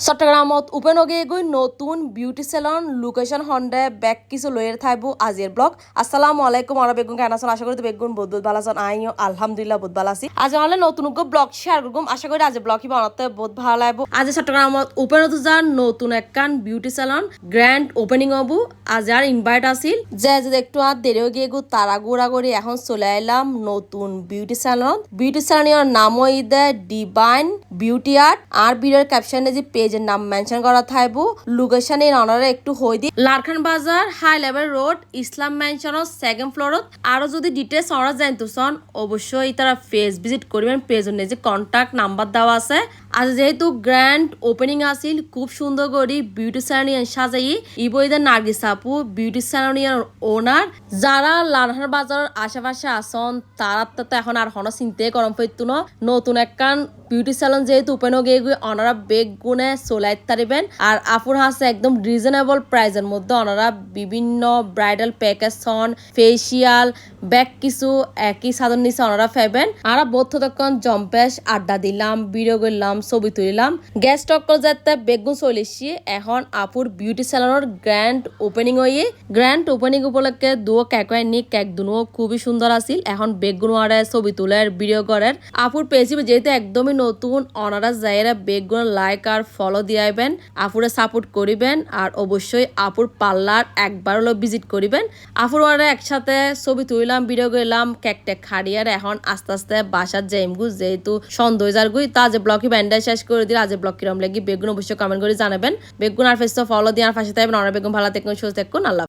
চট্টগ্রামত উপেনগে গৈ নতুন beauty salon location হন্ডে back কিছু লয়ের থাইবো আজির ব্লগ। আসসালামু আলাইকুম আর বেগুন কেন আছেন? আশা করি তো বেগুন বহুত ভালো আছেন। আইও আলহামদুলিল্লাহ বহুত ভালো আছি। আজ আমাদের নতুন ব্লগ শেয়ার করব। আশা করি আজ ব্লগ কি বানাতে বহুত ভালো লাগবো। আজ চট্টগ্রামত উপেনত যান নতুন একখান বিউটি সেলন গ্র্যান্ড ওপেনিং হবো। আজ আর ইনভাইট আছিল যে একটু আর দেরি হয়ে গিয়ে তারা গুড়া করে এখন চলে এলাম নতুন বিউটি সেলন। বিউটি সেলনের নাম হইদে ডিভাইন বিউটি আর্ট। আর ভিডিওর ক্যাপশনে যে পেজের নাম মেনশন করা থাকবো। লোকেশন এর অনারে একটু হই দি লারখান বাজার হাই লেভেল রোড ইসলাম মেনশনর সেকেন্ড ফ্লোরত। আরো যদি ডিটেলস অনারা জানতেছন অবশ্যই তারা পেজ ভিজিট করবেন। পেজের যে কন্টাক্ট নাম্বার দেওয়া আছে। আজ যেহেতু গ্র্যান্ড ওপেনিং আছিল খুব সুন্দর করে বিউটি সেলন সাজাই ইবইদা নার্গিস আপু বিউটি সেলনের ওনার। যারা লারখান বাজারের আশেপাশে আসন তারা তো এখন আর হন চিন্তে গরম পড়তো না। নতুন একখান বিউটি সেলন যেহেতু ওপেন হয়ে গিয়ে ওনারা বেগ গুনে চলাইতে পারিবেন। আর আপুর হাসে একদম রিজনেবল প্রাইসের মধ্যে ওনারা বিভিন্ন ব্রাইডাল প্যাকেজ হন ফেসিয়াল ব্যাগ কিছু একই সাধন নিচে ওনারা পাইবেন। আর বোধ তখন জম্পেশ আড্ডা দিলাম ভিডিও করলাম ছবি তুলিলাম গ্যাস টক্কর যাতে বেগুন চলিছি। এখন আপুর বিউটি সেলনের গ্র্যান্ড ওপেনিং হয়ে গ্র্যান্ড ওপেনিং উপলক্ষে দুও কেক নি কেক দুনো খুবই সুন্দর আছিল। এখন বেগুন আরে ছবি তুলে ভিডিও করেন আপুর পেয়েছি যেহেতু একদমই নতুন ওনারা যাইরা বেগুন লাইক আর ফলো দিয়াইবেন আপুরে সাপোর্ট করিবেন। আর অবশ্যই আপুর পার্লার একবার হলো ভিজিট করিবেন। আপুর ওরা একসাথে ছবি তুললাম ভিডিও করলাম কেক টেক খাড়িয়ার এখন আস্তে আস্তে বাসার যাইমগু যেহেতু সন্দেহ গুই তা যে ব্লগই ব্যান্ডাই শেষ করে দিল। আজ ব্লগ কিরম লাগি বেগুন অবশ্যই কমেন্ট করে জানাবেন। বেগুন আর ফেসটা ফলো দিয়ে আর পাশে থাকবেন। ওরা বেগুন ভালো থাকুন সুস্থ থাকুন আল্লাহ।